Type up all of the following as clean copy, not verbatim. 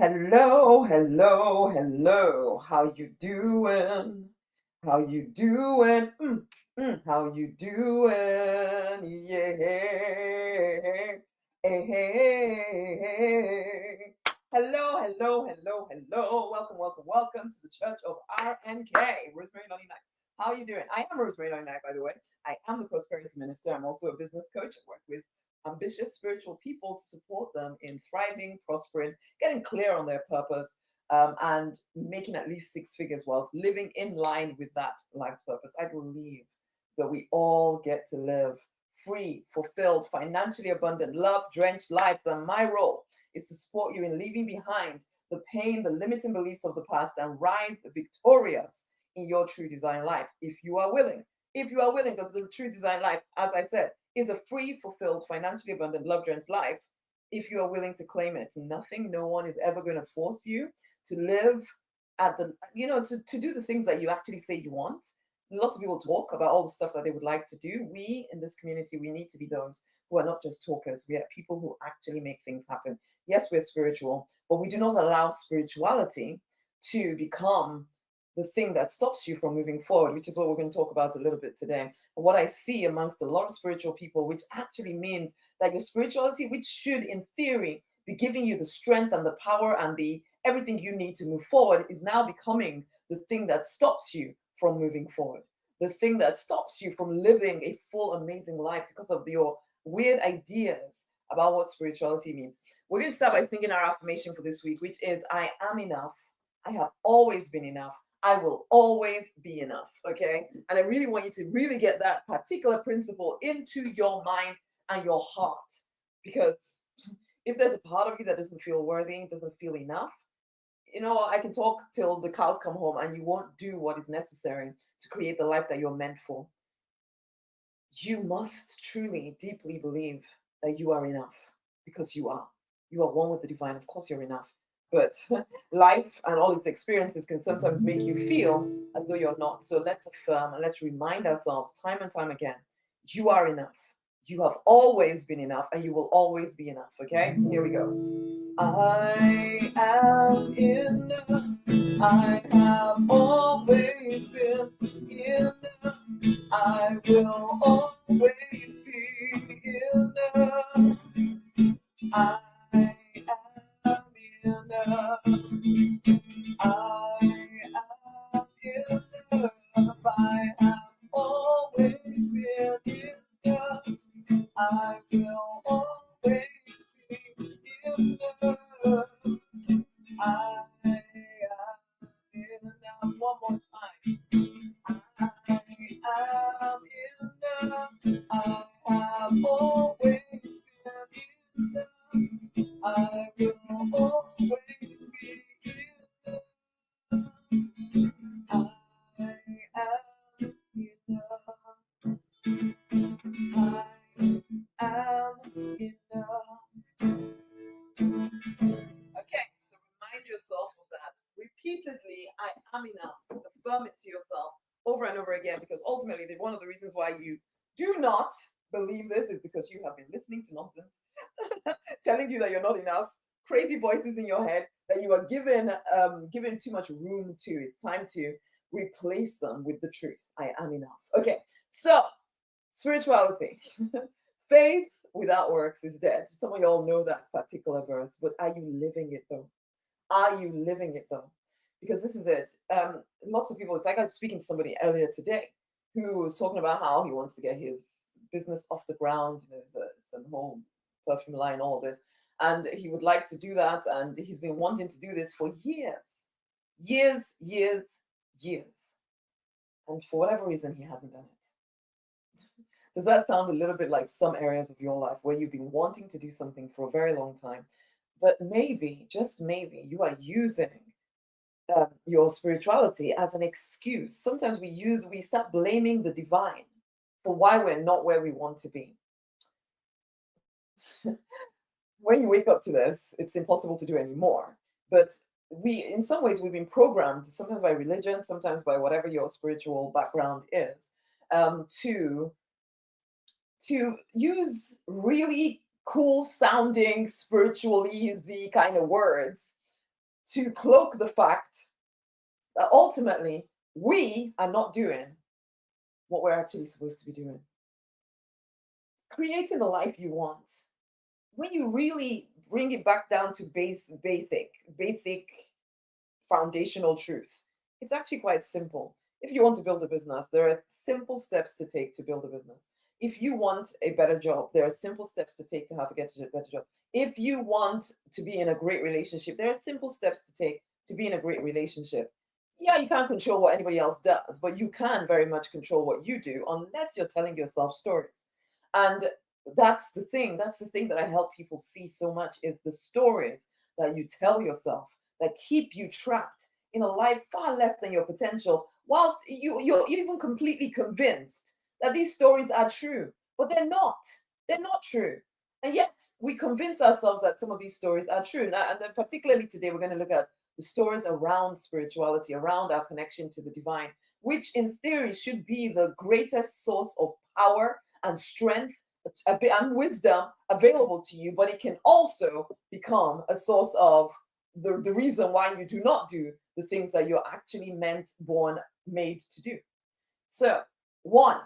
Hello, hello, hello. How you doing? How you doing? How you doing? Yeah. Hey, hey. Hello, hello, hello, hello. Welcome, welcome, welcome to the Church of RNK. Rosemary 99. How you doing? I am Rosemary 99, by the way. I am the prosperity minister. I'm also a business coach. I work with ambitious spiritual people to support them in thriving, prospering, getting clear on their purpose, and making at least six figures whilst living in line with that life's purpose. I believe that we all get to live free, fulfilled, financially abundant, love drenched life. And my role is to support you in leaving behind the pain, the limiting beliefs of the past, and rise victorious in your true design life. If you are willing, because the true design life, as I said, is a free, fulfilled, financially abundant, love drenched life if you are willing to claim it. Nothing, no one is ever going to force you to live at to do the things that you actually say you want. Lots of people talk about all the stuff that they would like to do. We in this community, we need to be those who are not just talkers. We are people who actually make things happen. Yes, we're spiritual, but we do not allow spirituality to become the thing that stops you from moving forward, which is what we're going to talk about a little bit today. What I see amongst a lot of spiritual people, which actually means that your spirituality, which should in theory be giving you the strength and the power and the everything you need to move forward, is now becoming the thing that stops you from moving forward, the thing that stops you from living a full amazing life because of your weird ideas about what spirituality means. We're going to start by thinking our affirmation for this week, which is I am enough. I have always been enough. I will always be enough. Okay. And I really want you to really get that particular principle into your mind and your heart. Because if there's a part of you that doesn't feel worthy, doesn't feel enough, I can talk till the cows come home and you won't do what is necessary to create the life that you're meant for. You must truly, deeply believe that you are enough because you are. You are one with the divine. Of course, you're enough. But life and all its experiences can sometimes make you feel as though you're not. So let's affirm and let's remind ourselves time and time again you are enough. You have always been enough and you will always be enough. Okay? Here we go. I am enough. I have always been enough. I will always be enough. I am enough. I am enough. I have always been enough. I will always be enough. I am enough. One more time. I am enough. I have always been enough. I will always be enough. I am enough. I am enough. Okay, so remind yourself of that repeatedly. I am enough. Affirm it to yourself over and over again, because ultimately, one of the reasons why you do not believe this is because you have been listening to nonsense telling you that you're not enough, crazy voices in your head that you are given too much room to. It's time to replace them with the truth. I am enough. Okay, so spirituality. Faith without works is dead. Some of y'all know that particular verse, but are you living it though? Are you living it though? Because this is it. Lots of people, it's like I was speaking to somebody earlier today who was talking about how he wants to get his business off the ground. It's a whole perfume line, all this. And he would like to do that. And he's been wanting to do this for years, years, years, years. And for whatever reason, he hasn't done it. Does that sound a little bit like some areas of your life where you've been wanting to do something for a very long time, but maybe, just maybe, you are using your spirituality as an excuse? Sometimes we start blaming the divine for why we're not where we want to be. When you wake up to this, it's impossible to do anymore. But in some ways, we've been programmed, sometimes by religion, sometimes by whatever your spiritual background is, to use really cool sounding spiritually easy kind of words to cloak the fact that ultimately we are not doing what we're actually supposed to be doing. Creating the life you want. When you really bring it back down to basic foundational truth, it's actually quite simple. If you want to build a business, there are simple steps to take to build a business. If you want a better job, there are simple steps to take to have a better job. If you want to be in a great relationship, there are simple steps to take to be in a great relationship. Yeah, you can't control what anybody else does, but you can very much control what you do unless you're telling yourself stories. And that's the thing that I help people see so much is the stories that you tell yourself that keep you trapped in a life far less than your potential, whilst you're even completely convinced that these stories are true, but they're not. They're not true. And yet we convince ourselves that some of these stories are true. Now, and then particularly today, we're going to look at the stories around spirituality, around our connection to the divine, which in theory should be the greatest source of power and strength and wisdom available to you, but it can also become a source of the reason why you do not do the things that you're actually meant, born, made to do. So, one,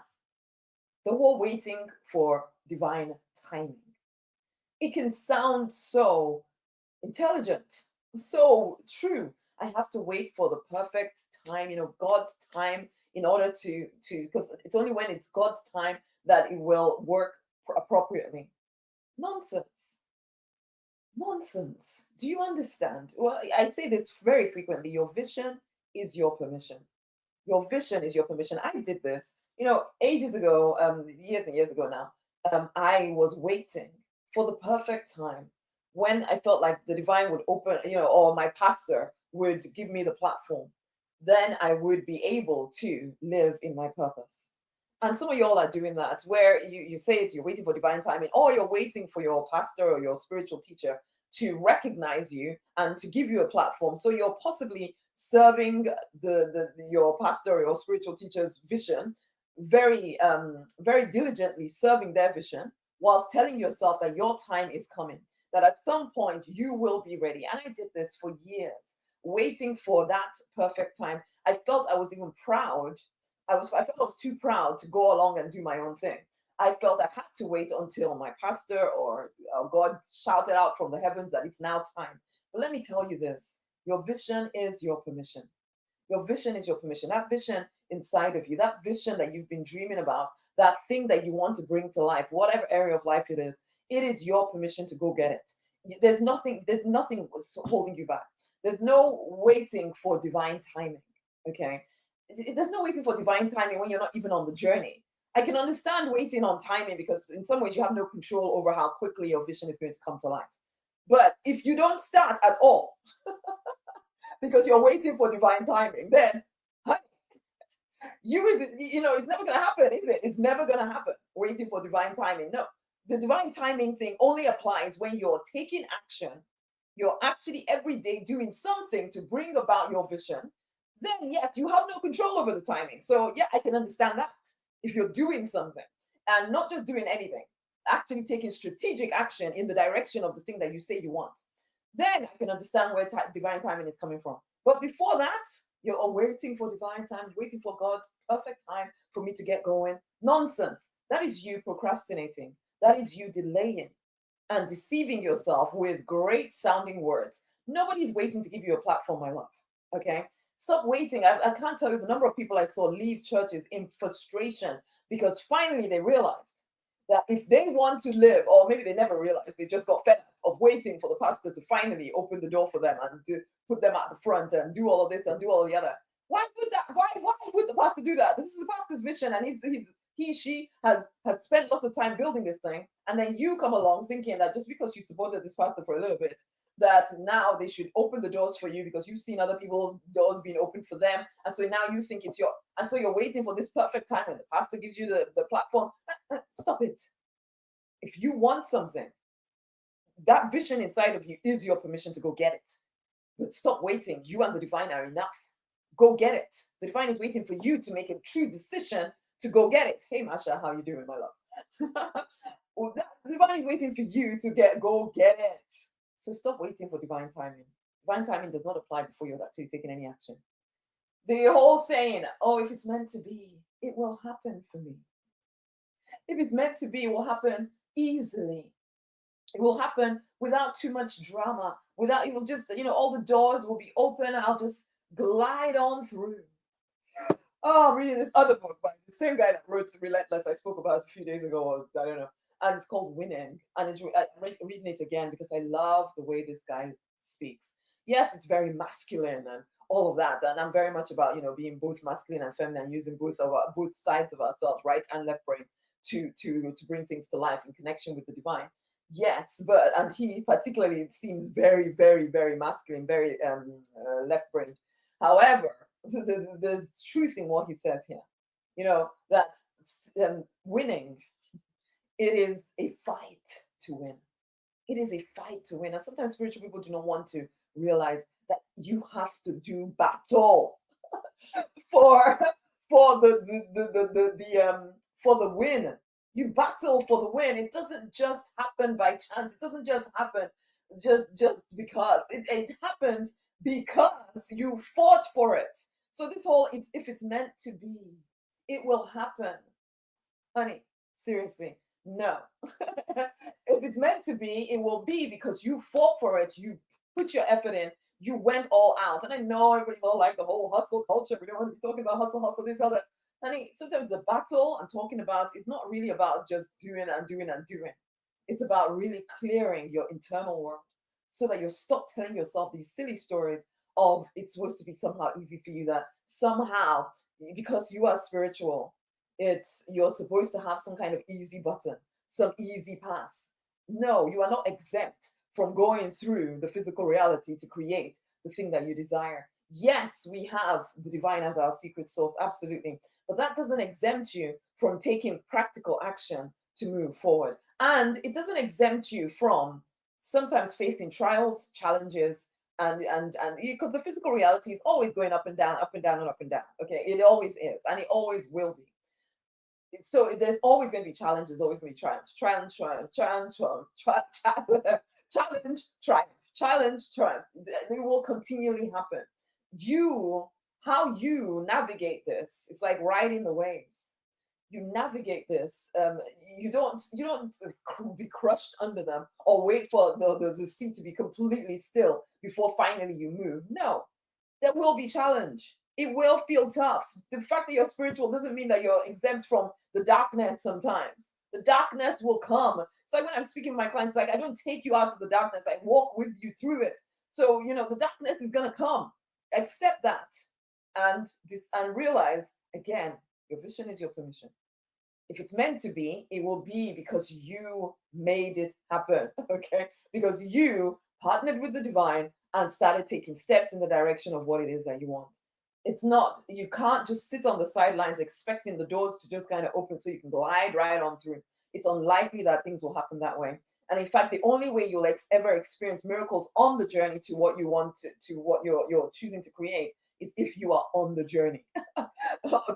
the whole waiting for divine timing. It can sound so intelligent, so true. I have to wait for the perfect time, God's time in order because it's only when it's God's time that it will work appropriately. Nonsense. Nonsense. Do you understand? Well, I say this very frequently. Your vision is your permission. Your vision is your permission. I did this, ages ago, years and years ago now. I was waiting for the perfect time when I felt like the divine would open, or my pastor would give me the platform. Then I would be able to live in my purpose. And some of y'all are doing that, where you say it, you're waiting for divine timing, or you're waiting for your pastor or your spiritual teacher to recognize you and to give you a platform. So you're possibly serving your pastor or your spiritual teacher's vision very diligently, serving their vision, whilst telling yourself that your time is coming, that at some point you will be ready. And I did this for years, waiting for that perfect time. I felt I was even proud. I felt I was too proud to go along and do my own thing. I felt I had to wait until my pastor or God shouted out from the heavens that it's now time. But let me tell you this, your vision is your permission. Your vision is your permission. That vision inside of you, that vision that you've been dreaming about, that thing that you want to bring to life, whatever area of life it is your permission to go get it. There's nothing holding you back. There's no waiting for divine timing. Okay. There's no waiting for divine timing when you're not even on the journey. I can understand waiting on timing because in some ways you have no control over how quickly your vision is going to come to life. But if you don't start at all, because you're waiting for divine timing, then honey, it's never gonna happen, isn't it? It's never gonna happen. Waiting for divine timing. No, the divine timing thing only applies when you're taking action. You're actually every day doing something to bring about your vision. Then yes, you have no control over the timing. So yeah, I can understand that if you're doing something and not just doing anything, actually taking strategic action in the direction of the thing that you say you want. Then I can understand where divine timing is coming from. But before that, you're waiting for divine time, waiting for God's perfect time for me to get going. Nonsense. That is you procrastinating. That is you delaying and deceiving yourself with great sounding words. Nobody's waiting to give you a platform, my love. Okay? Stop waiting. I can't tell you the number of people I saw leave churches in frustration because finally they realized that if they want to live, or maybe they never realized, they just got fed up of waiting for the pastor to finally open the door for them and to put them at the front and do all of this and do all of the other. Why would that? Why would the pastor do that? This is the pastor's mission, and she has spent lots of time building this thing, and then you come along thinking that just because you supported this pastor for a little bit, that now they should open the doors for you because you've seen other people's doors being opened for them, and so now you think it's your, and so you're waiting for this perfect time when the pastor gives you the platform. Stop it. If you want something, that vision inside of you is your permission to go get it. But stop waiting. You and the divine are enough. Go get it. The divine is waiting for you to make a true decision to go get it. Hey, Masha, how you doing, my love? The divine is waiting for you to go get it. So stop waiting for divine timing. Divine timing does not apply before you've actually taken any action. The whole saying, oh, if it's meant to be, it will happen for me. If it's meant to be, it will happen easily. It will happen without too much drama, without, it will just, all the doors will be open and I'll just glide on through. Oh, I'm reading this other book by the same guy that wrote Relentless I spoke about a few days ago, or I don't know. And it's called Winning. And I'm reading it again because I love the way this guy speaks. Yes, it's very masculine and all of that. And I'm very much about, being both masculine and feminine, using both sides of ourselves, right and left brain, to bring things to life in connection with the divine. Yes, but and he particularly, it seems very, very, very masculine, very left brain. However, there's truth in what he says here. That winning, it is a fight to win. It is a fight to win. And sometimes spiritual people do not want to realize that you have to do battle for for the win. You battle for the win. It doesn't just happen by chance. It doesn't just happen just because. It happens because you fought for it. So this whole, if it's meant to be, it will happen. Honey, seriously, no. If it's meant to be, it will be because you fought for it. You put your effort in. You went all out. And I know everybody's all like the whole hustle culture. We don't want to be talking about hustle, this, other. Honey, sometimes the battle I'm talking about is not really about just doing and doing and doing. It's about really clearing your internal world so that you stop telling yourself these silly stories of it's supposed to be somehow easy for you, that somehow, because you are spiritual, you're supposed to have some kind of easy button, some easy pass. No, you are not exempt from going through the physical reality to create the thing that you desire. Yes, we have the divine as our secret source, absolutely. But that doesn't exempt you from taking practical action to move forward. And it doesn't exempt you from sometimes facing trials, challenges, and because the physical reality is always going up and down, up and down, and up and down. Okay, it always is, and it always will be. So there's always going to be challenges, always going to be triumph, challenge, triumph, challenge, triumph, challenge, triumph, challenge, triumph. They will continually happen. How you navigate this, it's like riding the waves. You navigate this. You don't be crushed under them or wait for the sea to be completely still before finally you move. No, there will be challenge. It will feel tough. The fact that you're spiritual doesn't mean that you're exempt from the darkness sometimes. The darkness will come. It's like when I'm speaking to my clients, like I don't take you out of the darkness, I walk with you through it. So, the darkness is gonna come. Accept that and realize again, your vision is your permission. If it's meant to be, it will be because you made it happen. Okay? Because you partnered with the divine and started taking steps in the direction of what it is that you want. It's not, you can't just sit on the sidelines expecting the doors to just kind of open so you can glide right on through. It's unlikely that things will happen that way. And in fact, the only way you'll ever experience miracles on the journey to what you want to what you're choosing to create is if you are on the journey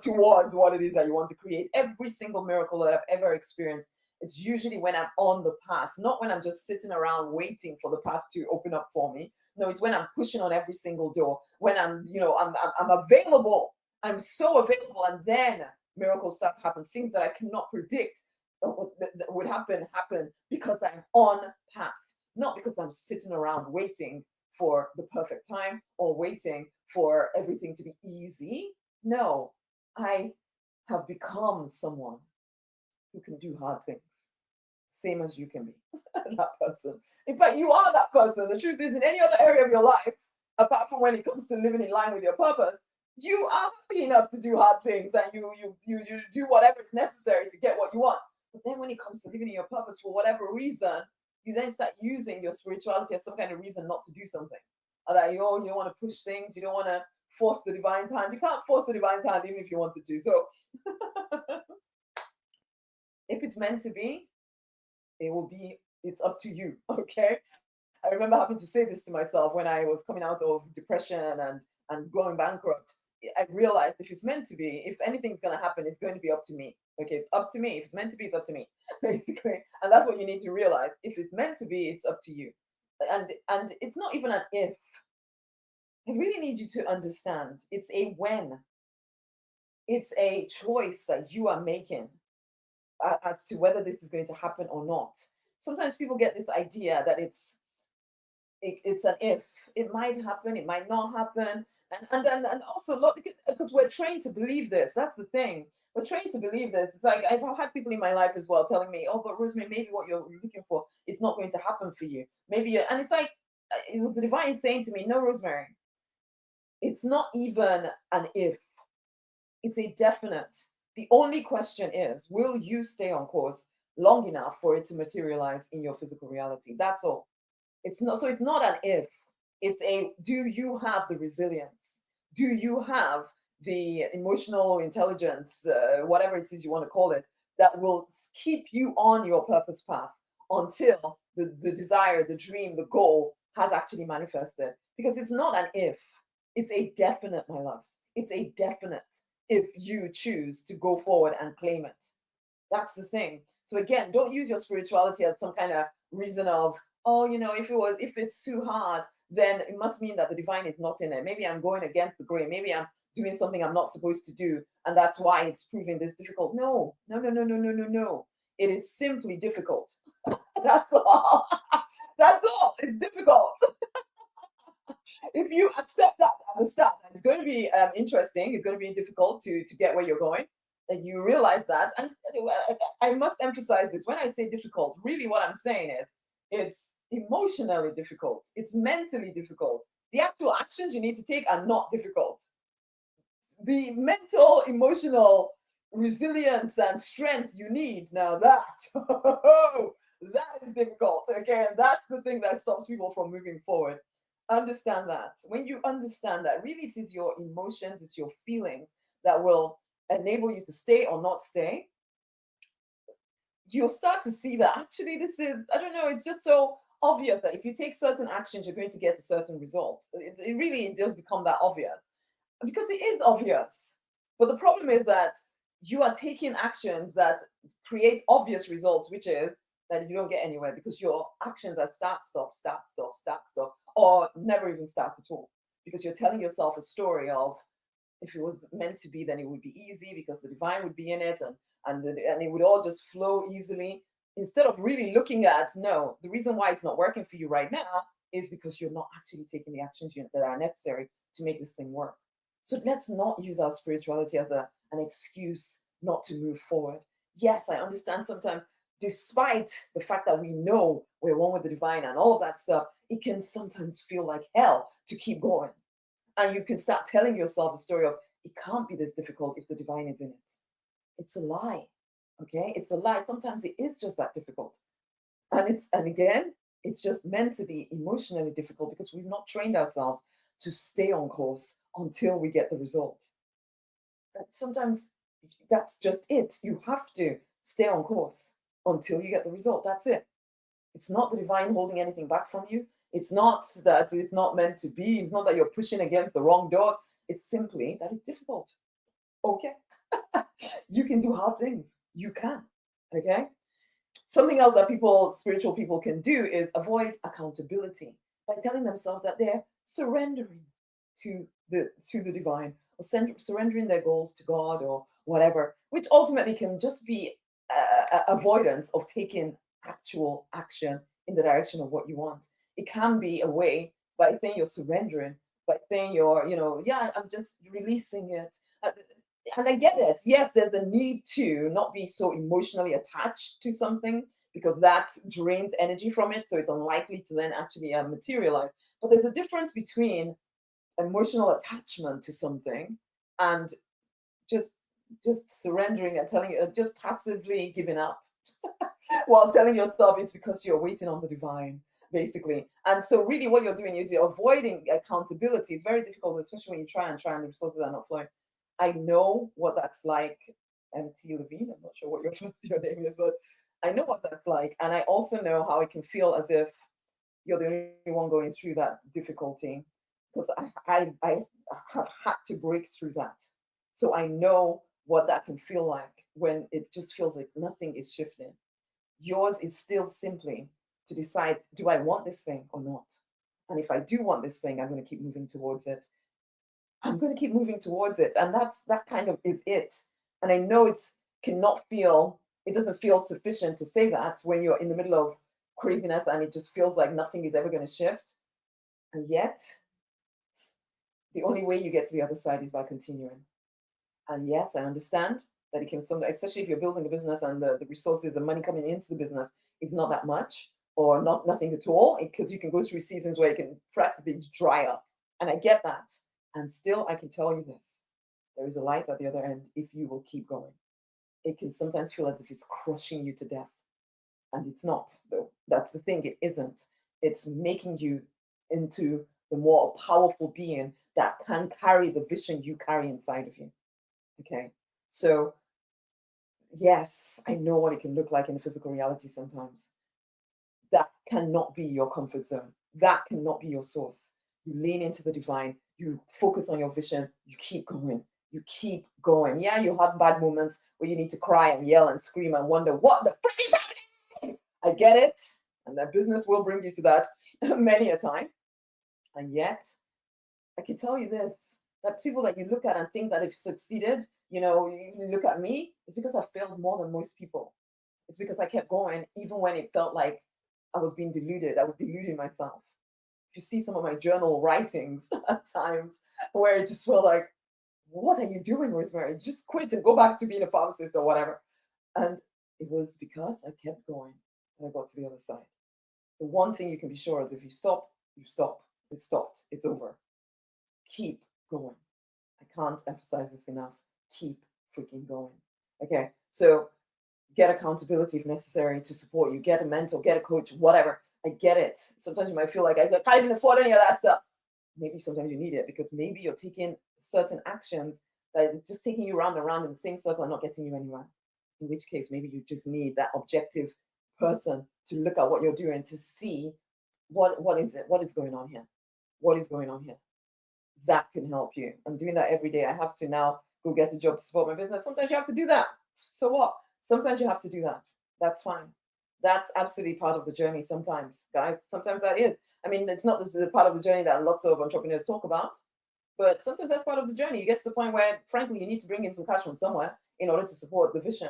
towards what it is that you want to create. Every single miracle that I've ever experienced, it's usually when I'm on the path, not when I'm just sitting around waiting for the path to open up for me. No, it's when I'm pushing on every single door, when I'm available. I'm so available, and then miracles start to happen. Things that I cannot predict that would happen because I'm on path, not because I'm sitting around waiting for the perfect time or waiting for everything to be easy. No, I have become someone who can do hard things, same as you can be that person. In fact, you are that person. The truth is, in any other area of your life, apart from when it comes to living in line with your purpose, you are happy enough to do hard things and you do whatever is necessary to get what you want. But then when it comes to living in your purpose, for whatever reason, you then start using your spirituality as some kind of reason not to do something. Or that you don't want to push things, you don't want to force the divine's hand. You can't force the divine's hand even if you wanted to. So if it's meant to be, it's up to you. Okay. I remember having to say this to myself when I was coming out of depression and going bankrupt. I realized if it's meant to be, if anything's going to happen, it's going to be up to me. Okay, it's up to me. If it's meant to be, it's up to me, basically. And that's what you need to realize. If it's meant to be, it's up to you. And it's not even an if. I really need you to understand it's a when, it's a choice that you are making as to whether this is going to happen or not. Sometimes people get this idea that it's an if. It might happen, it might not happen. And also because we're trained to believe this. That's the thing. We're trained to believe this. It's like I've had people in my life as well telling me, "Oh, but Rosemary, maybe what you're looking for is not going to happen for you. Maybe you," and it's like it was the divine saying to me, "No, Rosemary, it's not even an if. It's a definite. The only question is, will you stay on course long enough for it to materialize in your physical reality? That's all. It's not, so it's not an if. It's a, do you have the resilience? Do you have the emotional intelligence, whatever it is you want to call it, that will keep you on your purpose path until the desire, the dream, the goal has actually manifested? Because it's not an if, it's a definite, my loves. It's a definite if you choose to go forward and claim it. That's the thing. So again, don't use your spirituality as some kind of reason of, oh, if it's too hard, then it must mean that the divine is not in it. Maybe I'm going against the grain. Maybe I'm doing something I'm not supposed to do, and that's why it's proving this difficult. No, no, no, no, no, no, no, no. It is simply difficult. That's all. That's all. It's difficult. If you accept that at the start, that it's going to be interesting, it's going to be difficult to get where you're going, and you realize that. And I must emphasize this: when I say difficult, really what I'm saying is it's emotionally difficult, it's mentally difficult. The actual actions you need to take are not difficult. The mental, emotional resilience and strength you need, now that that is difficult. Okay, and that's the thing that stops people from moving forward. Understand that. When you understand that, really it is your emotions, it's your feelings that will enable you to stay or not stay. You'll start to see that actually this is, I don't know, it's just so obvious that if you take certain actions you're going to get a certain result. It really, it does become that obvious, because it is obvious. But the problem is that you are taking actions that create obvious results, which is that you don't get anywhere because your actions are start, stop, start, stop, start, stop, or never even start at all. Because you're telling yourself a story of, if it was meant to be, then it would be easy because the divine would be in it, and it would all just flow easily. Instead of really looking at, no, the reason why it's not working for you right now is because you're not actually taking the actions that are necessary to make this thing work. So let's not use our spirituality as an excuse not to move forward. Yes, I understand sometimes, despite the fact that we know we're one with the divine and all of that stuff, it can sometimes feel like hell to keep going. And you can start telling yourself the story of, it can't be this difficult if the divine is in it. It's a lie. Okay? It's a lie. Sometimes it is just that difficult. And again, it's just meant to be emotionally difficult because we've not trained ourselves to stay on course until we get the result. And sometimes that's just it. You have to stay on course until you get the result. That's it. It's not the divine holding anything back from you. It's not that it's not meant to be. It's not that you're pushing against the wrong doors. It's simply that it's difficult. Okay. You can do hard things. You can. Okay. Something else that spiritual people can do is avoid accountability by telling themselves that they're surrendering to the divine, or surrendering their goals to God or whatever, which ultimately can just be avoidance of taking actual action in the direction of what you want. It can be a way by saying you're surrendering, by saying yeah, I'm just releasing it. And I get it. Yes, there's a need to not be so emotionally attached to something because that drains energy from it. So it's unlikely to then actually materialize. But there's a difference between emotional attachment to something and just just surrendering and telling you, just passively giving up while telling yourself it's because you're waiting on the divine, basically. And so really what you're doing is you're avoiding accountability. It's very difficult, especially when you try and the resources are not flowing. I know what that's like. MT Levine, I'm not sure what your name is, but I know what that's like. And I also know how it can feel as if you're the only one going through that difficulty, because I have had to break through that. So I know what that can feel like when it just feels like nothing is shifting. Yours is still simply to decide, do I want this thing or not? And if I do want this thing, I'm going to keep moving towards it. I'm going to keep moving towards it. And that kind of is it. And I know it doesn't feel sufficient to say that when you're in the middle of craziness and it just feels like nothing is ever going to shift. And yet, the only way you get to the other side is by continuing. And yes, I understand that it can sometimes, especially if you're building a business and the resources, the money coming into the business is not that much or nothing at all, because you can go through seasons where it can practically dry up. And I get that. And still, I can tell you this: there is a light at the other end if you will keep going. It can sometimes feel as if it's crushing you to death. And it's not, though. That's the thing, it isn't. It's making you into the more powerful being that can carry the vision you carry inside of you. Okay. So, yes, I know what it can look like in the physical reality sometimes. That cannot be your comfort zone. That cannot be your source. You lean into the divine, you focus on your vision, you keep going. You keep going. Yeah, you have bad moments where you need to cry and yell and scream and wonder what the frick is happening. I get it. And that business will bring you to that many a time. And yet, I can tell you this, that people that you look at and think that have succeeded, you even look at me, it's because I failed more than most people. It's because I kept going, even when it felt like I was being deluded. I was deluding myself. If you see some of my journal writings at times where it just felt like, what are you doing, Rosemary? Just quit and go back to being a pharmacist or whatever. And it was because I kept going and I got to the other side. The one thing you can be sure is if you stop, you stop. It stopped. It's over. Keep going. I can't emphasize this enough. Keep freaking going. Okay. So get accountability if necessary to support you. Get a mentor, get a coach, whatever. I get it. Sometimes you might feel like I can't even afford any of that stuff. Maybe sometimes you need it because maybe you're taking certain actions that are just taking you round and round in the same circle and not getting you anywhere. In which case, maybe you just need that objective person to look at what you're doing to see what is it, what is going on here, what is going on here. That can help you. I'm doing that every day. I have to now go get a job to support my business. Sometimes you have to do that. So what? Sometimes you have to do that. That's fine. That's absolutely part of the journey sometimes, guys. Sometimes that is. I mean, it's not the part of the journey that lots of entrepreneurs talk about, but sometimes that's part of the journey. You get to the point where, frankly, you need to bring in some cash from somewhere in order to support the vision.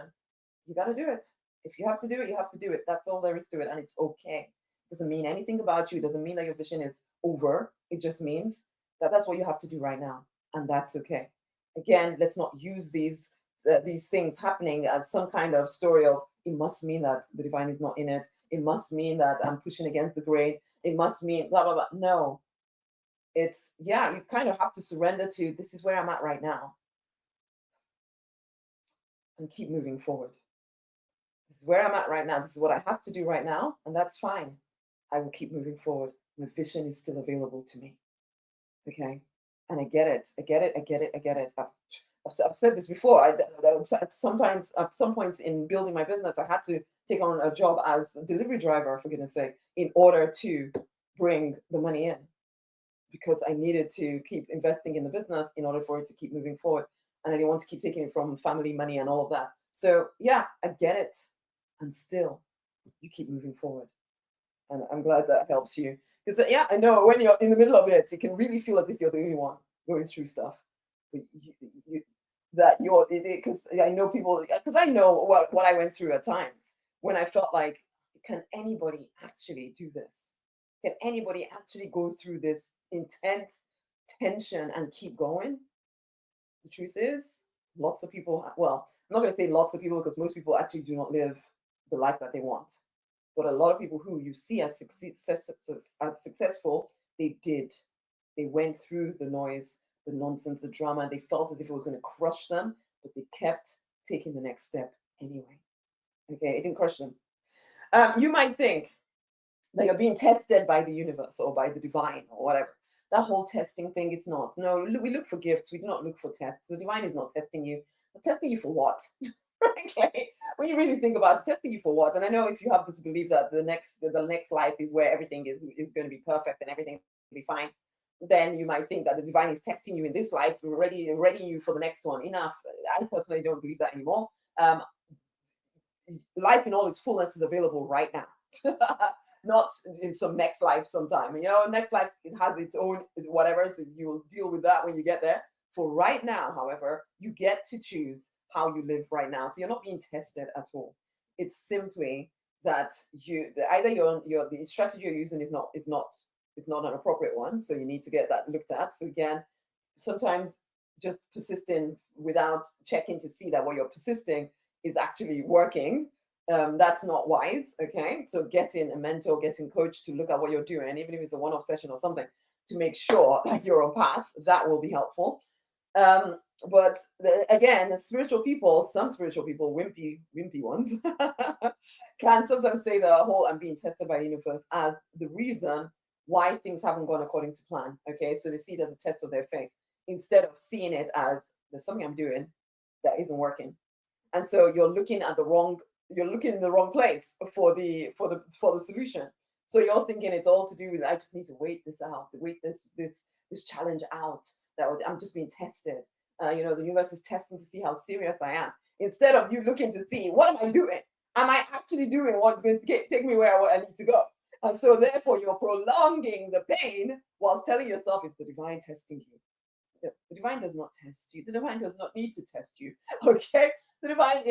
You got to do it. If you have to do it, you have to do it. That's all there is to it. And it's okay. It doesn't mean anything about you. It doesn't mean that your vision is over. It just means that that's what you have to do right now. And that's okay. Again, let's not use these things happening as some kind of story of it must mean that the divine is not in it. It must mean that I'm pushing against the grain. It must mean blah, blah, blah. No, it's, yeah, you kind of have to surrender to this is where I'm at right now and keep moving forward. This is where I'm at right now. This is what I have to do right now. And that's fine. I will keep moving forward. My vision is still available to me. Okay. And I get it. I get it. I get it. I get it. I've said this before. Sometimes, at some points in building my business, I had to take on a job as a delivery driver, for goodness sake, in order to bring the money in, because I needed to keep investing in the business in order for it to keep moving forward. And I didn't want to keep taking it from family money and all of that. So yeah, I get it. And still, you keep moving forward. And I'm glad that helps you. Because yeah, I know when you're in the middle of it, it can really feel as if you're the only one going through stuff. But because I know people, because I know what I went through at times when I felt like, can anybody actually do this? Can anybody actually go through this intense tension and keep going? The truth is, lots of people, well, I'm not going to say lots of people because most people actually do not live the life that they want. But a lot of people who you see as successful, they did. They went through the noise, the nonsense, the drama. They felt as if it was going to crush them, but they kept taking the next step anyway. Okay, it didn't crush them. You might think that you're being tested by the universe or by the divine or whatever. That whole testing thing, it's not. No, we look for gifts. We do not look for tests. The divine is not testing you. But testing you for what? Okay. When you really think about it, testing you for what? And I know if you have this belief that the next life is where everything is going to be perfect and everything will be fine, then you might think that the divine is testing you in this life, readying you for the next one. Enough. I personally don't believe that anymore. Life in all its fullness is available right now. not in some next life sometime. Next life, it has its own whatever, so you'll deal with that when you get there. For right now, however, you get to choose how you live right now. So you're not being tested at all. It's simply that either the strategy you're using is not an appropriate one. So you need to get that looked at. So again, sometimes just persisting without checking to see that what you're persisting is actually working, that's not wise. Okay, so getting a mentor, getting coach to look at what you're doing, even if it's a one-off session or something, to make sure that you're on path, that will be helpful. But again, spiritual people, some spiritual people, wimpy ones, can sometimes say the whole "I'm being tested by the universe" as the reason why things haven't gone according to plan. Okay, so they see it as a test of their faith instead of seeing it as there's something I'm doing that isn't working. And so you're looking in the wrong place for the solution. So you're thinking it's all to do with, I just need to wait this out, to wait this challenge out. I'm just being tested. The universe is testing to see how serious I am. Instead of you looking to see, what am I doing? Am I actually doing what's going to take me where I need to go? And so therefore you're prolonging the pain whilst telling yourself it's the divine testing you. The divine does not test you. The divine does not need to test you. Okay? The divine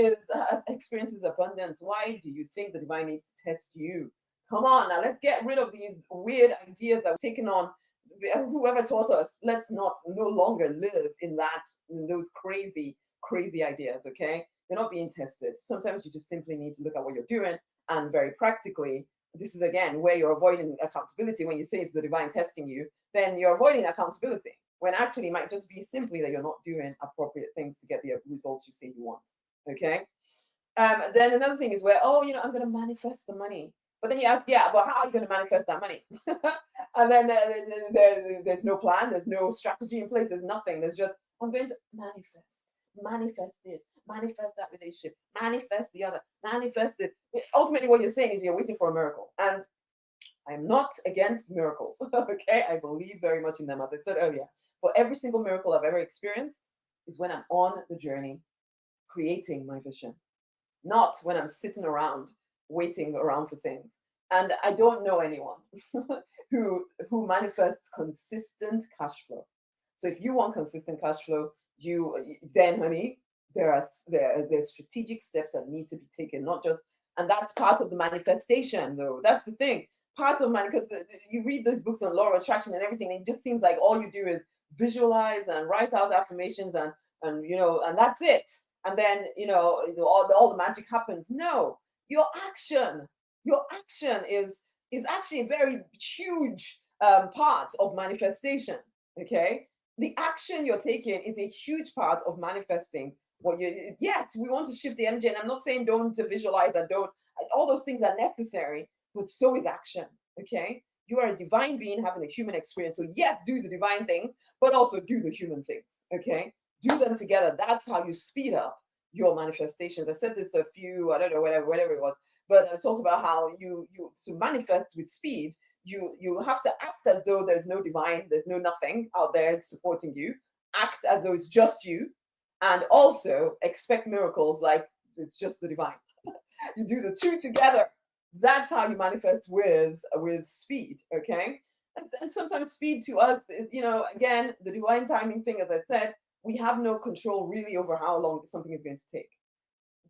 experiences abundance. Why do you think the divine needs to test you? Come on, now let's get rid of these weird ideas that we've taken on. Whoever taught us, let's not no longer live in those crazy ideas. Okay? You're not being tested. Sometimes you just simply need to look at what you're doing, and very practically, this is again where you're avoiding accountability. When you say it's the divine testing you, then you're avoiding accountability, when actually it might just be simply that you're not doing appropriate things to get the results you say you want. Okay. Then another thing is where, I'm going to manifest the money. But then you ask, yeah, but how are you going to manifest that money? And then there's no plan, there's no strategy in place, there's nothing. There's just, I'm going to manifest this, manifest that relationship, manifest the other, manifest it. Ultimately, what you're saying is you're waiting for a miracle. And I'm not against miracles. Okay. I believe very much in them, as I said earlier. But every single miracle I've ever experienced is when I'm on the journey creating my vision, not when I'm sitting around waiting around for things. And I don't know anyone who manifests consistent cash flow. So if you want consistent cash flow, then honey, there's strategic steps that need to be taken, not just, and that's part of the manifestation though. That's the thing. Part of because you read these books on law of attraction and everything, and it just seems like all you do is visualize and write out affirmations and that's it. And then all the magic happens. No, your action is actually a very huge part of manifestation. Okay, the action you're taking is a huge part of manifesting what you. Yes, we want to shift the energy, and I'm not saying don't visualize and don't. All those things are necessary, but so is action. Okay, you are a divine being having a human experience. So yes, do the divine things, but also do the human things. Okay, do them together. That's how you speed up your manifestations. I said this a few, I don't know, whatever it was, but I talked about how you to manifest with speed, you have to act as though there's no divine, there's no nothing out there supporting you. Act as though it's just you, and also expect miracles like it's just the divine. You do the two together. That's how you manifest with speed. Okay, and sometimes speed to us, again, the divine timing thing, as I said, we have no control really over how long something is going to take.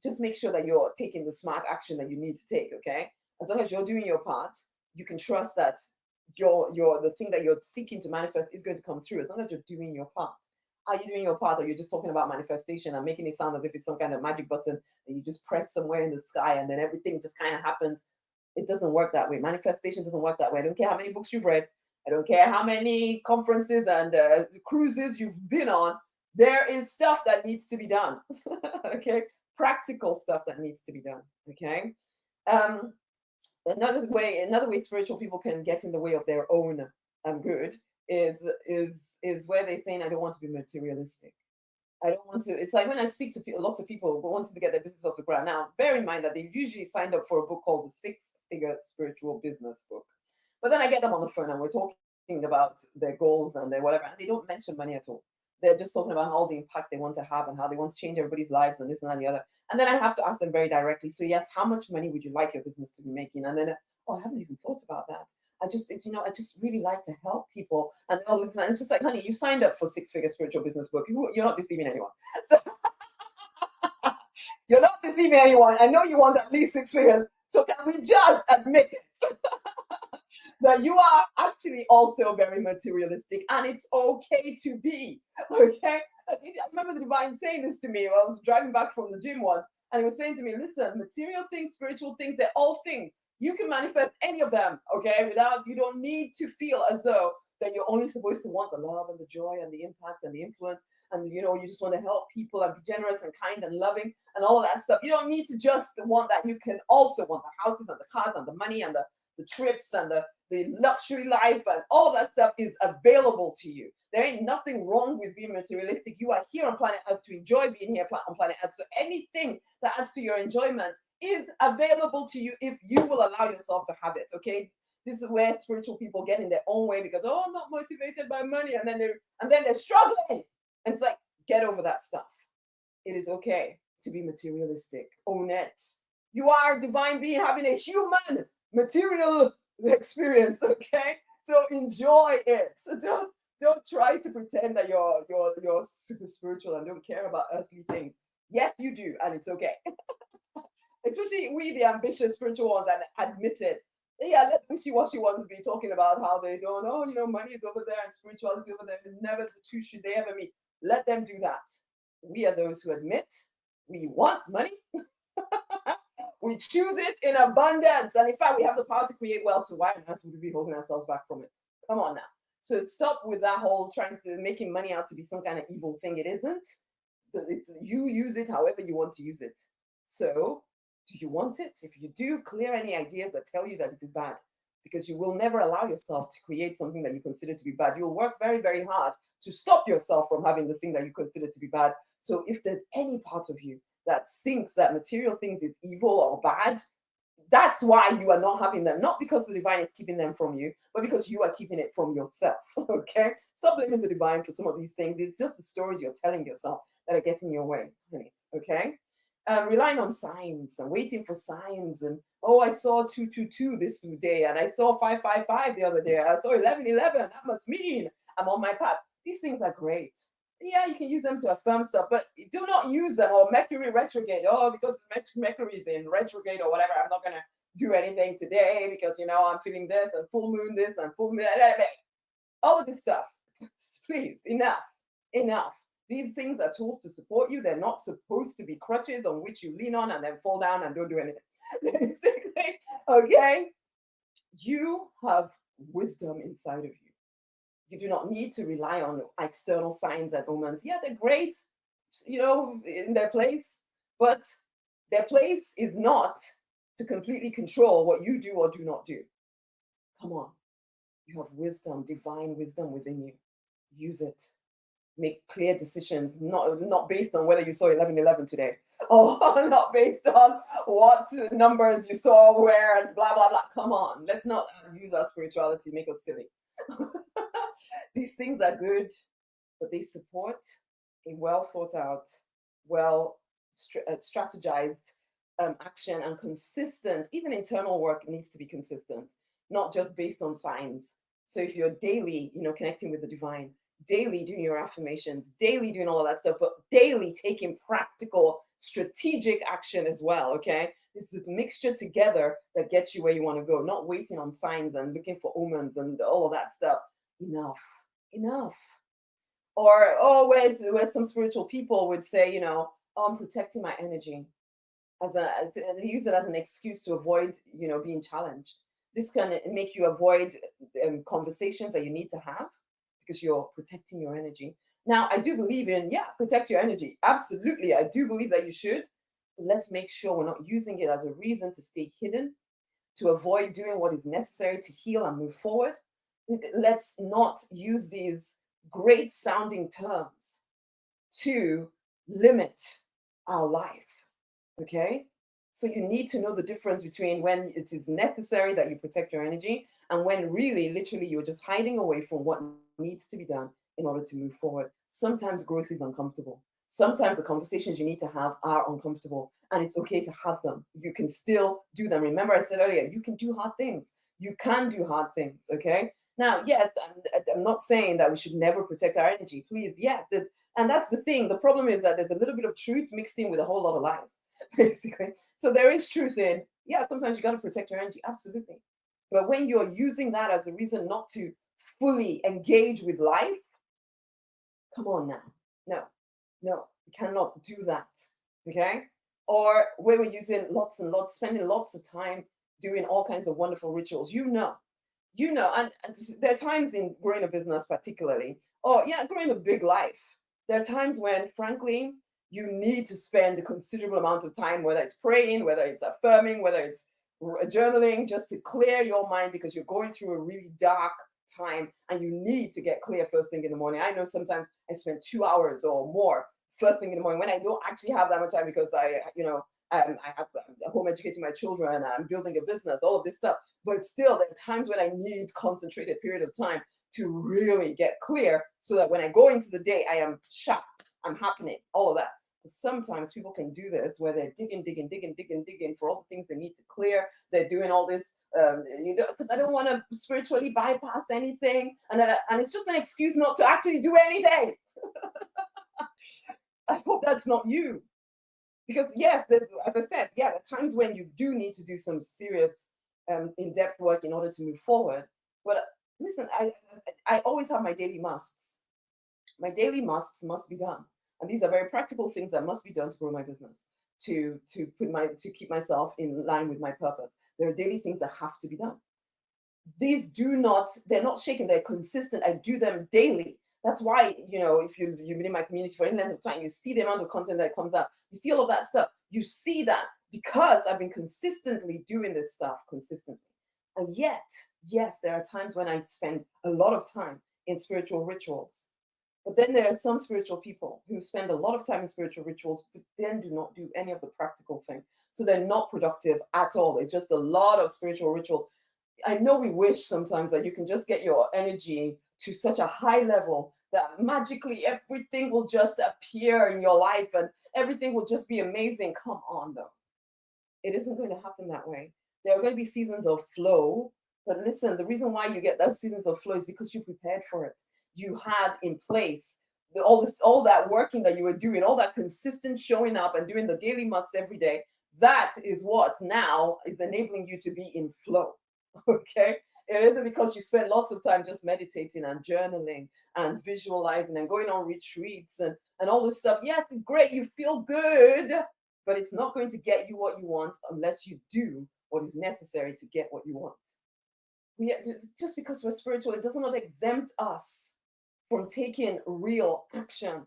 Just make sure that you're taking the smart action that you need to take. Okay, as long as you're doing your part, you can trust that the thing that you're seeking to manifest is going to come through, as long as you're doing your part. Are you doing your part, or you're just talking about manifestation and making it sound as if it's some kind of magic button that you just press somewhere in the sky and then everything just kind of happens? It doesn't work that way. Manifestation doesn't work that way. I don't care how many books you've read. I don't care how many conferences and cruises you've been on. There is stuff that needs to be done. Okay, practical stuff that needs to be done. Okay. Another way spiritual people can get in the way of their own good is where they're saying, I don't want to be materialistic. I don't want to. It's like when I speak to lots of people who wanted to get their business off the ground. Now, bear in mind that they usually signed up for a book called the Six-Figure Spiritual Business Book. But then I get them on the phone and we're talking about their goals and their whatever, and they don't mention money at all. They're just talking about all the impact they want to have and how they want to change everybody's lives and this and that and the other. And then I have to ask them very directly, so yes, how much money would you like your business to be making? And then, oh, I haven't even thought about that. I just really like to help people. And all this, and it's just like, honey, you signed up for six-figure spiritual business book. You're not deceiving anyone. So you're not deceiving anyone. I know you want at least six figures. So can we just admit it? That you are actually also very materialistic, and it's okay to be. Okay. I remember the divine saying this to me when I was driving back from the gym once, and he was saying to me, listen, material things, spiritual things, they're all things. You can manifest any of them, okay, without, you don't need to feel as though that you're only supposed to want the love and the joy and the impact and the influence, and you just want to help people and be generous and kind and loving and all of that stuff. You don't need to just want that. You can also want the houses and the cars and the money and the trips and the luxury life, and all of that stuff is available to you. There ain't nothing wrong with being materialistic. You are here on planet Earth to enjoy being here on planet Earth. So anything that adds to your enjoyment is available to you if you will allow yourself to have it. Okay. This is where spiritual people get in their own way because, oh, I'm not motivated by money, and then they're struggling. And it's like, get over that stuff. It is okay to be materialistic. Own it. You are a divine being having a human material experience, okay? So enjoy it. So don't try to pretend that you're super spiritual and don't care about earthly things. Yes, you do, and it's okay. Especially we, the ambitious spiritual ones, and admit it. Yeah, let wishy-washy ones be talking about how they don't, oh, money is over there and spirituality is over there. Never the two should they ever meet. Let them do that. We are those who admit we want money. We choose it in abundance. And in fact, we have the power to create wealth. So why on earth would we be holding ourselves back from it? Come on now. So stop with that whole trying to making money out to be some kind of evil thing. It isn't. You use it however you want to use it. So do you want it? If you do, clear any ideas that tell you that it is bad, because you will never allow yourself to create something that you consider to be bad. You'll work very, very hard to stop yourself from having the thing that you consider to be bad. So if there's any part of you that thinks that material things is evil or bad, that's why you are not having them. Not because the divine is keeping them from you, but because you are keeping it from yourself. Okay? Stop blaming the divine for some of these things. It's just the stories you're telling yourself that are getting in your way. Okay? Relying on signs and waiting for signs, and oh, I saw 222 this day, and I saw 555 the other day, I saw 1111, that must mean I'm on my path. These things are great. Yeah, you can use them to affirm stuff, but do not use them. Or Mercury retrograde, oh, because Mercury is in retrograde or whatever, I'm not gonna do anything today because I'm feeling this, and full moon this and full moon, all of this stuff. Please, enough. These things are tools to support you. They're not supposed to be crutches on which you lean on and then fall down and don't do anything. Basically, okay? You have wisdom inside of you. You do not need to rely on external signs and omens. Yeah, they're great, in their place, but their place is not to completely control what you do or do not do. Come on. You have wisdom, divine wisdom within you. Use it. Make clear decisions, not based on whether you saw 1111 today, or not based on what numbers you saw where and blah blah blah. Come on, let's not use our spirituality make us silly. These things are good, but they support a well thought out, well strategized action, and consistent. Even internal work needs to be consistent, not just based on signs. So if you're daily connecting with the divine, daily doing your affirmations, daily doing all of that stuff, but daily taking practical, strategic action as well, okay? This is a mixture together that gets you where you want to go, not waiting on signs and looking for omens and all of that stuff. Enough. Or, oh, where some spiritual people would say, oh, I'm protecting my energy. They use it as an excuse to avoid, being challenged. This can make you avoid conversations that you need to have, because you're protecting your energy. Now, I do believe in, protect your energy. Absolutely, I do believe that you should. But let's make sure we're not using it as a reason to stay hidden, to avoid doing what is necessary to heal and move forward. Let's not use these great sounding terms to limit our life, okay? So you need to know the difference between when it is necessary that you protect your energy and when really, literally, you're just hiding away from what needs to be done in order to move forward. Sometimes growth is uncomfortable. Sometimes the conversations you need to have are uncomfortable, and it's okay to have them. You can still do them. Remember, I said earlier, you can do hard things. You can do hard things, okay? Now, yes, I'm not saying that we should never protect our energy. Please, yes, and that's the thing. The problem is that there's a little bit of truth mixed in with a whole lot of lies, basically. So there is truth in, yeah, sometimes you got to protect your energy, absolutely. But when you're using that as a reason not to fully engage with life, come on now. No, no, you cannot do that. Okay? Or when we're using lots and lots, spending lots of time doing all kinds of wonderful rituals, and there are times in growing a business, particularly, or yeah, growing a big life. There are times when, frankly, you need to spend a considerable amount of time, whether it's praying, whether it's affirming, whether it's journaling, just to clear your mind because you're going through a really dark time and you need to get clear first thing in the morning. I know sometimes I spend 2 hours or more first thing in the morning when I don't actually have that much time because I have home educating my children, I'm building a business, all of this stuff. But still, there are times when I need concentrated period of time to really get clear so that when I go into the day, I am sharp, I'm happening, all of that. But sometimes people can do this where they're digging for all the things they need to clear. They're doing all this, because I don't want to spiritually bypass anything, and it's just an excuse not to actually do anything. I hope that's not you. Because yes, there's, as I said, yeah, there are times when you do need to do some serious, in-depth work in order to move forward. But listen, I always have my daily musts. My daily musts must be done, and these are very practical things that must be done to grow my business, to keep myself in line with my purpose. There are daily things that have to be done. These do not, they're not shaken, they're consistent. I do them daily. That's why, if you've been in my community for any length of time, you see the amount of content that comes out. You see all of that stuff. You see that because I've been consistently doing this stuff consistently. And yet, yes, there are times when I spend a lot of time in spiritual rituals. But then there are some spiritual people who spend a lot of time in spiritual rituals, but then do not do any of the practical thing. So they're not productive at all. It's just a lot of spiritual rituals. I know we wish sometimes that you can just get your energy to such a high level that magically everything will just appear in your life and everything will just be amazing. Come on, though. It isn't going to happen that way. There are going to be seasons of flow, but listen, the reason why you get those seasons of flow is because you prepared for it. You had in place all that working that you were doing, all that consistent showing up and doing the daily musts every day. That is what now is enabling you to be in flow. Okay, it isn't because you spend lots of time just meditating and journaling and visualizing and going on retreats and all this stuff. Yes, it's great, you feel good, but it's not going to get you what you want unless you do what is necessary to get what you want. Just because we're spiritual, it does not exempt us from taking real action.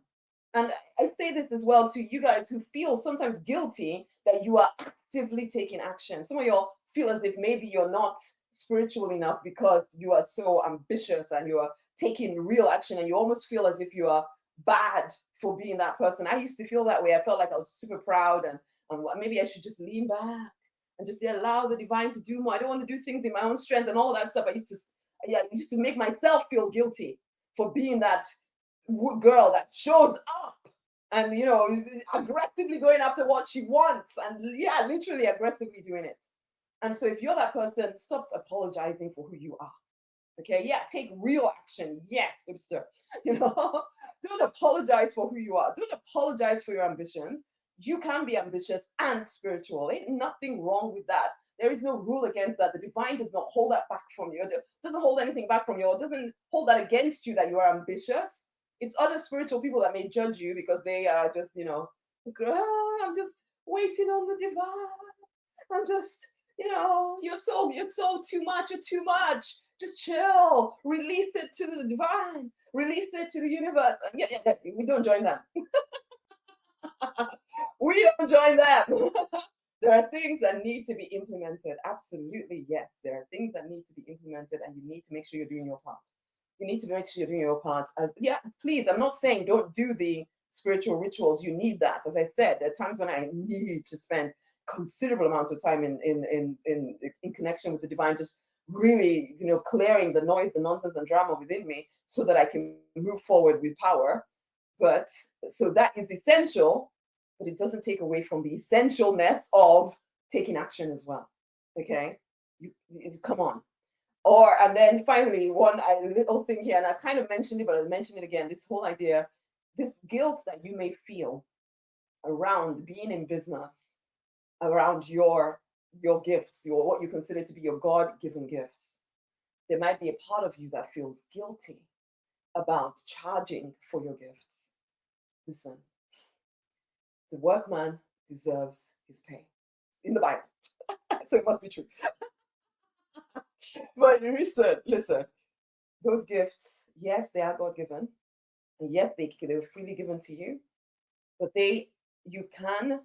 And I say this as well to you guys who feel sometimes guilty that you are actively taking action. Some of y'all feel as if maybe you're not spiritual enough because you are so ambitious and you are taking real action and you almost feel as if you are bad for being that person. I used to feel that way. I felt like I was super proud and maybe I should just lean back and just allow the divine to do more. I don't want to do things in my own strength and all of that stuff. I used to make myself feel guilty for being that girl that shows up and is aggressively going after what she wants and yeah, literally aggressively doing it. And so if you're that person, stop apologizing for who you are. Okay, yeah, take real action. Yes, hipster. Don't apologize for who you are. Don't apologize for your ambitions. You can be ambitious and spiritual. Ain't nothing wrong with that. There is no rule against that. The divine does not hold that back from you. It doesn't hold anything back from you. It doesn't hold that against you that you are ambitious. It's other spiritual people that may judge you because they are just, I'm just waiting on the divine. I'm just, you're so too much, you're too much. Just chill. Release it to the divine. Release it to the universe. Yeah, we don't join them. We don't join them. There are things that need to be implemented. Absolutely, yes. There are things that need to be implemented, and you need to make sure you're doing your part. You need to make sure you're doing your part. Please, I'm not saying don't do the spiritual rituals. You need that. As I said, there are times when I need to spend considerable amounts of time in connection with the divine, just really, clearing the noise, the nonsense and drama within me so that I can move forward with power. But so that is essential, but it doesn't take away from the essentialness of taking action as well. Okay, come on. Or and then finally, little thing here, and I kind of mentioned it, but I'll mention it again. This whole idea, this guilt that you may feel around being in business, around your gifts, your what you consider to be your God-given gifts. There might be a part of you that feels guilty about charging for your gifts. Listen, the workman deserves his pay. In the Bible. So it must be true. But listen, those gifts, yes, they are God given. And yes, they were freely given to you, but you can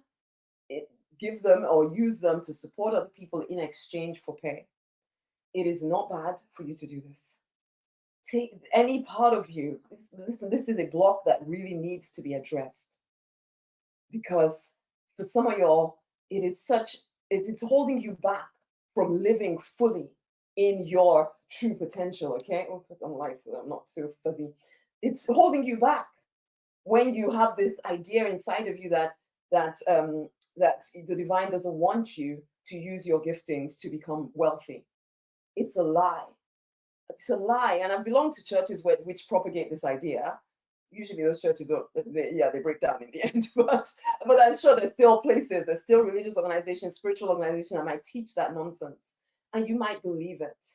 eh, give them or use them to support other people in exchange for pay. It is not bad for you to do this. Take any part of you. Listen, this is a block that really needs to be addressed because for some of y'all, it is such it's holding you back from living fully in your true potential. Okay, oh, put on lights so I'm not so fuzzy. It's holding you back when you have this idea inside of you that the divine doesn't want you to use your giftings to become wealthy. It's a lie. It's a lie. And I belong to churches which propagate this idea. Usually those churches they break down in the end. But I'm sure there's still religious organizations, spiritual organizations that might teach that nonsense. And you might believe it.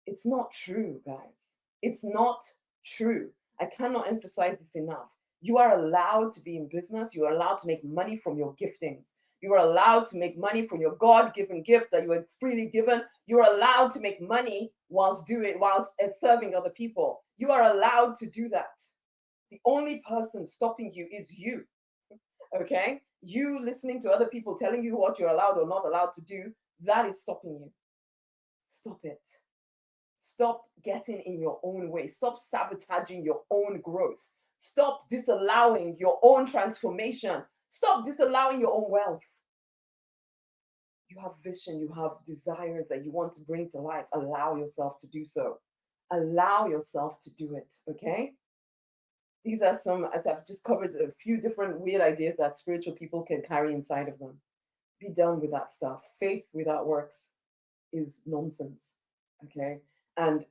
It's not true, guys. It's not true. I cannot emphasize this enough. You are allowed to be in business. You are allowed to make money from your giftings. You are allowed to make money from your God-given gift that you were freely given. You are allowed to make money whilst serving other people. You are allowed to do that. The only person stopping you is you. Okay? You listening to other people telling you what you're allowed or not allowed to do, that is stopping you. Stop it. Stop getting in your own way. Stop sabotaging your own growth. Stop disallowing your own transformation. Stop disallowing your own wealth. You have vision, you have desires that you want to bring to life. Allow yourself to do so. Allow yourself to do it, okay? These are as I've just covered, a few different weird ideas that spiritual people can carry inside of them. Be done with that stuff. Faith without works is nonsense, okay? And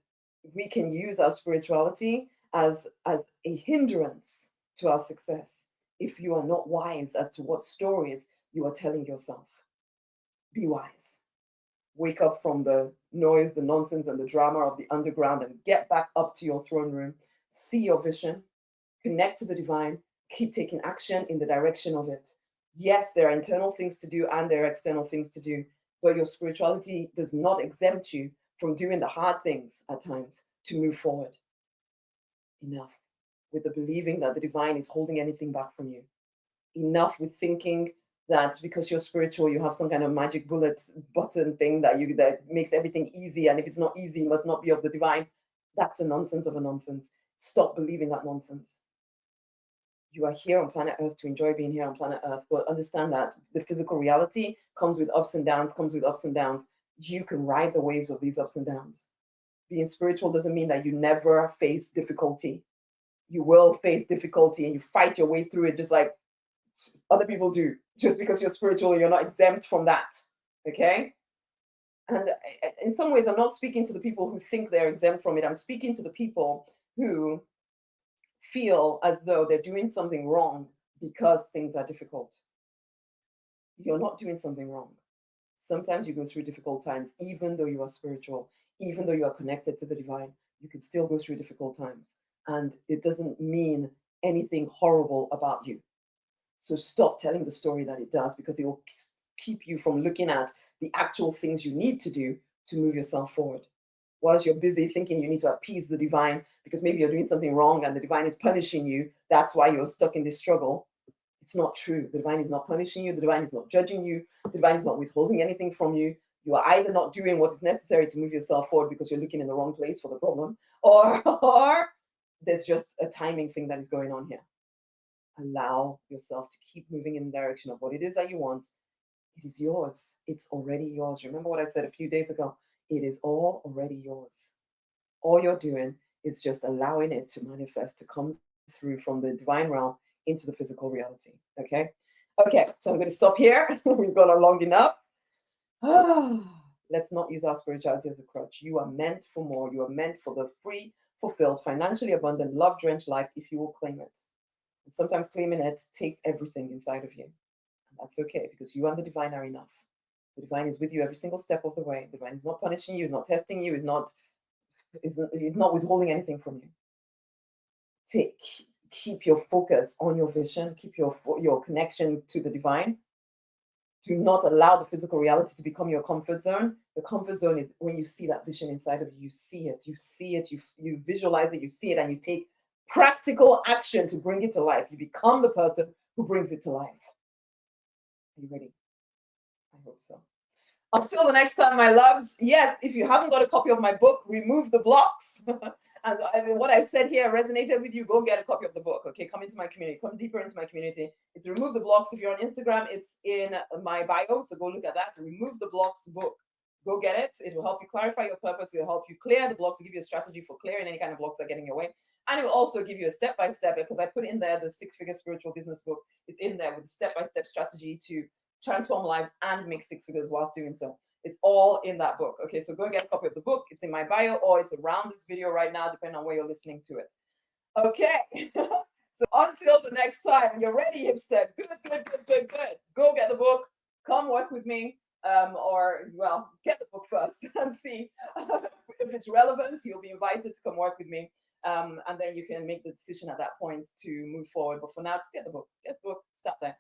we can use our spirituality as a hindrance to our success if you are not wise as to what stories you are telling yourself. Be wise. Wake up from the noise, the nonsense, and the drama of the underground and get back up to your throne room. See your vision, connect to the divine, keep taking action in the direction of it. Yes, there are internal things to do and there are external things to do, but your spirituality does not exempt you from doing the hard things at times to move forward. Enough with the believing that the divine is holding anything back from you. Enough with thinking that because you're spiritual, you have some kind of magic bullet button thing that makes everything easy, and if it's not easy, it must not be of the divine. That's a nonsense of a nonsense. Stop believing that nonsense. You are here on planet Earth to enjoy being here on planet Earth, but understand that the physical reality comes with ups and downs, comes with ups and downs. You can ride the waves of these ups and downs. Being spiritual doesn't mean that you never face difficulty. You will face difficulty and you fight your way through it just like other people do. Just because you're spiritual, you're not exempt from that. Okay? And in some ways, I'm not speaking to the people who think they're exempt from it. I'm speaking to the people who feel as though they're doing something wrong because things are difficult. You're not doing something wrong. Sometimes you go through difficult times, even though you are spiritual, even though you are connected to the divine, you can still go through difficult times. And it doesn't mean anything horrible about you. So stop telling the story that it does, because it will keep you from looking at the actual things you need to do to move yourself forward. Whilst you're busy thinking you need to appease the divine because maybe you're doing something wrong and the divine is punishing you, that's why you're stuck in this struggle. It's not true. The divine is not punishing you. The divine is not judging you. The divine is not withholding anything from you. You are either not doing what is necessary to move yourself forward because you're looking in the wrong place for the problem, or there's just a timing thing that is going on here. Allow yourself to keep moving in the direction of what it is that you want. It is yours. It's already yours. Remember what I said a few days ago? It is all already yours. All you're doing is just allowing it to manifest, to come through from the divine realm into the physical reality. Okay. Okay. So I'm going to stop here. We've gone on long enough. Let's not use our spirituality as a crutch. You are meant for more. You are meant for the free, fulfilled, financially abundant, love-drenched life if you will claim it. And sometimes claiming it takes everything inside of you. And that's okay because you and the divine are enough. The divine is with you every single step of the way. The divine is not punishing you, is not testing you, is not withholding anything from you. Keep your focus on your vision, keep your connection to the divine. Do not allow the physical reality to become your comfort zone. The comfort zone is when you see that vision inside of you. You see it, you visualize it, you see it, and you take practical action to bring it to life. You become the person who brings it to life. Are you ready? I hope so. Until the next time, my loves. Yes, if you haven't got a copy of my book, Remove the Blocks. And I mean, what I've said here resonated with you, go get a copy of the book. Okay, come into my community, come deeper into my community. It's Remove the Blocks. If you're on Instagram, it's in my bio, so go look at that. The Remove the Blocks book. Go get it. It will help you clarify your purpose. It will help you clear the blocks, to give you a strategy for clearing any kind of blocks that are getting in your way. And it will also give you a step-by-step, because I put in there the 6-figure spiritual business book. It's in there with a step-by-step strategy to transform lives and make 6 figures whilst doing so. It's all in that book. Okay, so go get a copy of the book. It's in my bio, or it's around this video right now, depending on where you're listening to it. Okay. So until the next time, you're ready, hipster. Good. Go get the book. Come work with me. Or, well, get the book first and see if it's relevant. You'll be invited to come work with me. And then you can make the decision at that point to move forward. But for now, just get the book. Get the book. Stop there.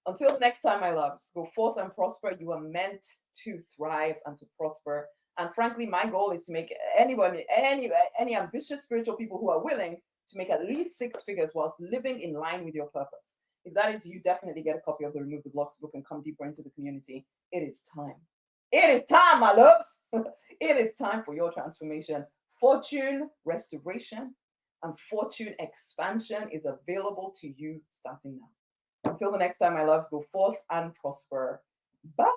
Until next time, my loves, go forth and prosper. You are meant to thrive and to prosper. And frankly, my goal is to make any ambitious spiritual people who are willing to make at least 6 figures whilst living in line with your purpose. If that is you, definitely get a copy of the Remove the Blocks book and come deeper into the community. It is time. It is time, my loves. It is time for your transformation. Fortune restoration and fortune expansion is available to you starting now. Until the next time, my loves, go forth and prosper. Bye.